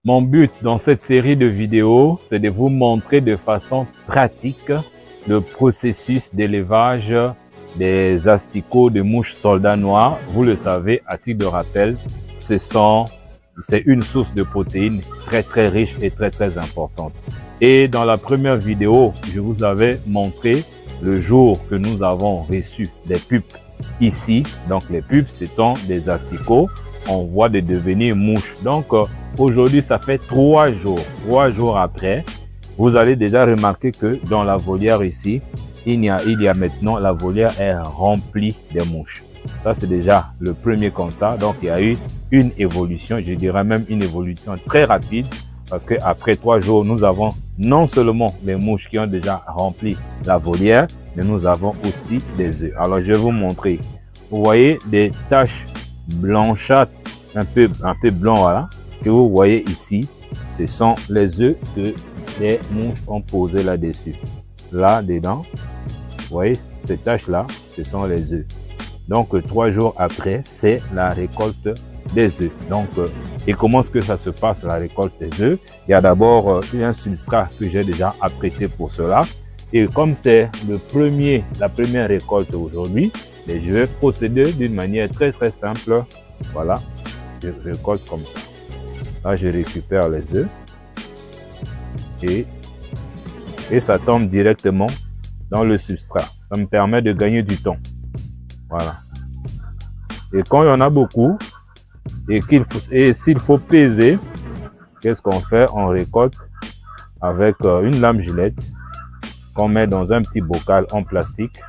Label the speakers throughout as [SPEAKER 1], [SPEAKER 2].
[SPEAKER 1] Mon but dans cette série de vidéos, c'est de vous montrer de façon pratique le processus d'élevage des asticots de mouches soldats noirs. Vous le savez, à titre de rappel, c'est une source de protéines très riche et très importante. Et dans la première vidéo, je vous avais montré le jour que nous avons reçu des pupes ici. Donc les pupes, ce sont des asticots. On voit de devenir mouches. Donc aujourd'hui, ça fait 3 jours. 3 jours après, vous allez déjà remarquer que dans la volière ici, il y a maintenant, la volière est remplie de mouches. Ça, c'est déjà le premier constat. Donc, il y a eu une évolution, je dirais même une évolution très rapide, parce qu'après 3 jours, nous avons non seulement les mouches qui ont déjà rempli la volière, mais nous avons aussi des œufs. Alors, je vais vous montrer. Vous voyez des taches blanchâtres, un peu blanc, voilà, que vous voyez ici. Ce sont les œufs que les mouches ont posés là-dessus. Là-dedans, vous voyez, ces taches-là, ce sont les œufs. Donc, 3 jours après, c'est la récolte des œufs. Donc, et comment est-ce que ça se passe, la récolte des œufs? Il y a d'abord un substrat que j'ai déjà apprêté pour cela. Et comme c'est la première récolte aujourd'hui, je vais procéder d'une manière très simple. Voilà, je récolte comme ça. Là, je récupère les œufs et ça tombe directement dans le substrat. Ça me permet de gagner du temps. Voilà. Et quand il y en a beaucoup et s'il faut peser, qu'est-ce qu'on fait? On récolte avec une lame gilette qu'on met dans un petit bocal en plastique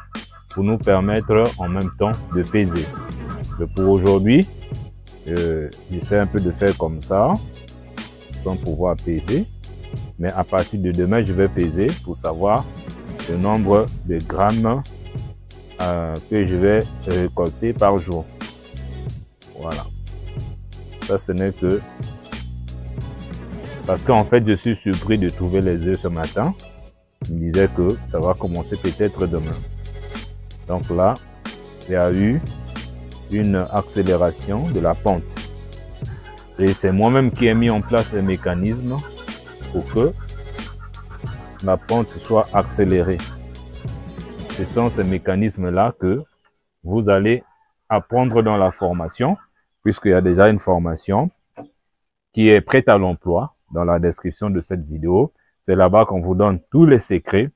[SPEAKER 1] pour nous permettre en même temps de peser. Et pour aujourd'hui, j'essaie un peu de faire comme ça sans pouvoir peser. Mais à partir de demain, je vais peser pour savoir le nombre de grammes que je vais récolter par jour. Voilà. Ça, ce n'est que parce qu'en fait, je suis surpris de trouver les œufs ce matin. Je me disais que ça va commencer peut-être demain. Donc là, il y a eu une accélération de la pente. Et c'est moi-même qui ai mis en place un mécanisme pour que la pente soit accélérée. Ce sont ces mécanismes-là que vous allez apprendre dans la formation, puisqu'il y a déjà une formation qui est prête à l'emploi dans la description de cette vidéo. C'est là-bas qu'on vous donne tous les secrets.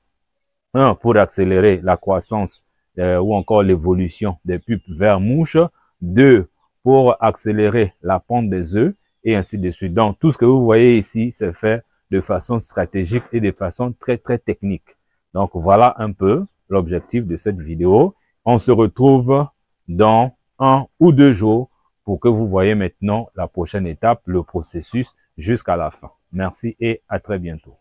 [SPEAKER 1] 1. Pour accélérer la croissance ou encore l'évolution des pupes vers mouches. 2. Pour accélérer la pente des œufs et ainsi de suite. Donc, tout ce que vous voyez ici, c'est fait de façon stratégique et de façon très technique. Donc, voilà un peu l'objectif de cette vidéo. On se retrouve dans 1 ou 2 jours pour que vous voyez maintenant la prochaine étape, le processus jusqu'à la fin. Merci et à très bientôt.